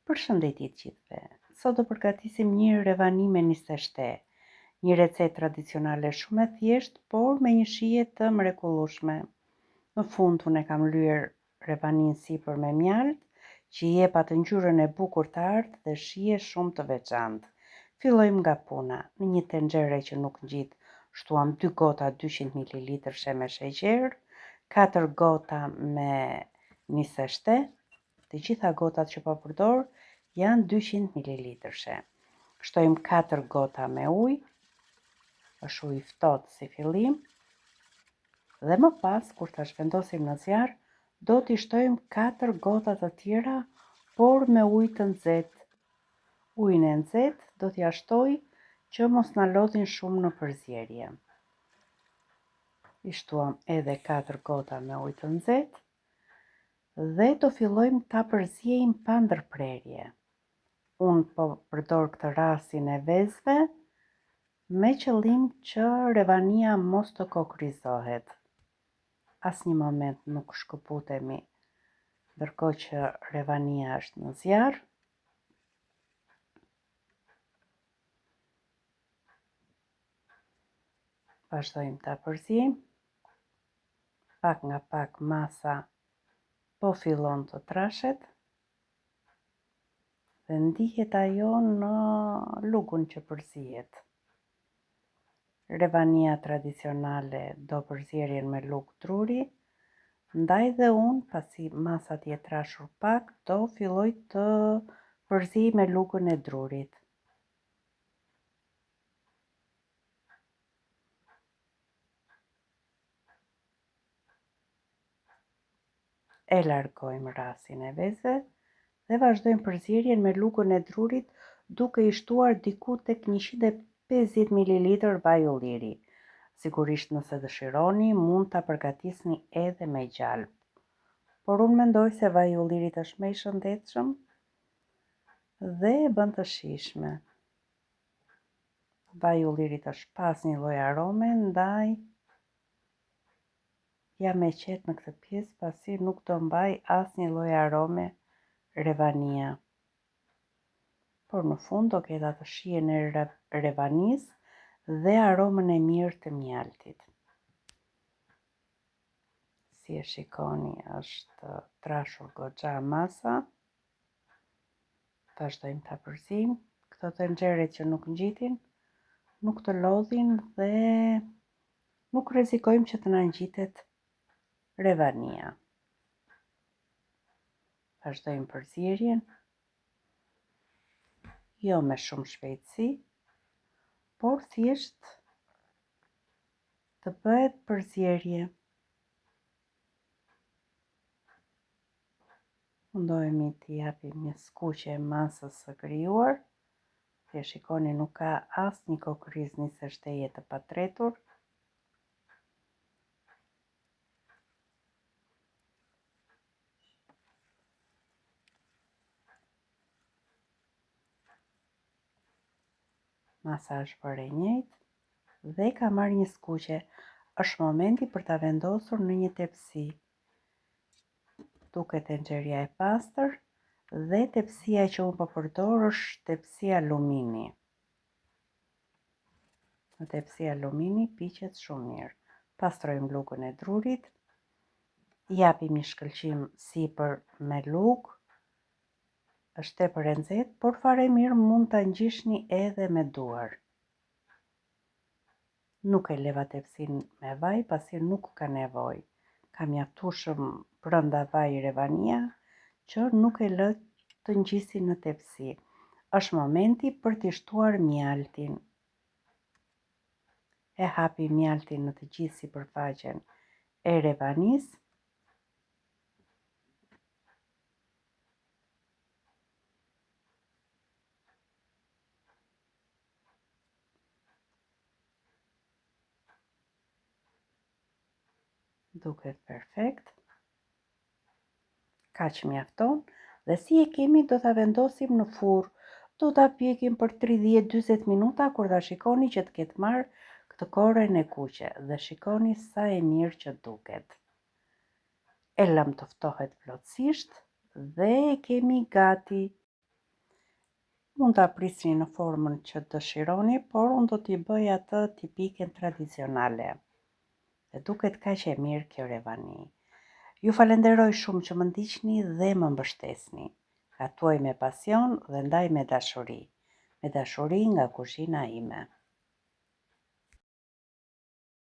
Përshëndetje të gjithëve. Sot do përgatisim një revani me nisteshte, një recetë tradicionale shumë e thjeshtë, por me një shije të mrekullueshme. Në fund unë e kam lyer revanin sipër me mjaltë, që i jep atë ngjyrën e bukur të artë dhe shije shumë të veçantë. Fillojmë nga puna. Në një tenxhere që nuk ngjit, shtuam 2 gota 200 ml me sheqer, 4 gota me nisteshte. Të gjitha gotat që po përdor janë 200 ml. Shtojmë 4 gota me ujë, është ujë ftohtë si fillim, dhe më pas, kur ta shvendosim në zjarr, do t'i shtojmë 4 gota të tjera, por me ujë të nxehtë. Ujin e nxehtë do t'ja shtoj që mos na lodhin shumë në përzierje. I shtuam edhe 4 gota me ujë të nxehtë dhe do fillojmë ta përziejmë pa ndërprerje. Unë po përdor këtë rastin e vezëve me qëllim që revania mos të kokrizohet. Asnjë moment nuk shkëputemi ndërkohë që revania është në zjarr. Vazhdojmë ta përziejmë. Pak nga pak masa po fillon të trashet dhe ndihet ajo në lugun që përzihet. Revania tradicionale do përzierjen me lugë druri, ndaj dhe unë, pasi masa t'je trashur pak, do filloj të përzij me lugën e drurit. E largojmë rastin e vezëve dhe vazhdojmë përzierjen me lugën e drurit, duke i shtuar diku tek 150 ml vaj ulliri. Sigurisht nëse dëshironi, mund ta përgatisni edhe me gjalp. Por unë mendoj se vaj i ullirit është më i shëndetshëm dhe e bën të shijshme. Vaj i ullirit është pa asnjë lloj arome, ndaj jam e qetë në këtë pjesë pasi nuk do mbaj asnjë lloj arome revania. Por në fund do ketë atë shijen e revanisë dhe aromën e mirë të mjaltit. Si e shikoni, është trashur goxha masa. Vazhdojmë ta përzijmë. Këto tenxhere që nuk ngjitin, nuk të lodhin dhe nuk rrezikojmë që të na ngjitet revania. Vazhdojmë përzierjen, jo me shumë shpejtësi, por thjesht të bëhet përzierje. Mundohemi t'i japim një skuqe masës së krijuar. Si e shikoni, nuk ka asnjë kokriz nisteshteje të patretur. Masa është bërë e njëjtë dhe ka marrë një skuqe. Është momenti për ta vendosur në një tepsi. Duket tenxheria e pastër dhe tepsia që unë po përdor është tepsi alumini. Në tepsi alumini piqet shumë mirë. Pastrojmë lugën e drurit, japim një shkëlqim sipër me lugë. Është tepër e nxehtë, por fare mirë mund ta ngjishni edhe me duar. Nuk e leva tepsin me vaj pasi nuk ka nevojë. Ka mjaftueshëm brenda vaj revania që nuk e lë të ngjisi në tepsi. Është momenti për t'i shtuar mjaltin. E hapi mjaltin në të gjithë sipërfaqen e revanisë. Duket perfekt. Kaq mjafton dhe si e kemi do ta vendosim në furrë. Do ta pjekim për 30-40 minuta kur ta shikoni që të ketë marrë këtë korren e kuqe dhe shikoni sa e mirë që duket. E lëm të ftohet plotësisht dhe e kemi gati. Mund ta prisni në formën që dëshironi, por unë do t'i bëj atë tipike tradicionale. Dhe duket kaq e mirë kjo revani. Ju falenderoj shumë që më ndiqni dhe më mbështesni. Gatuaj me pasion dhe ndaj me dashuri nga kuzhina ime.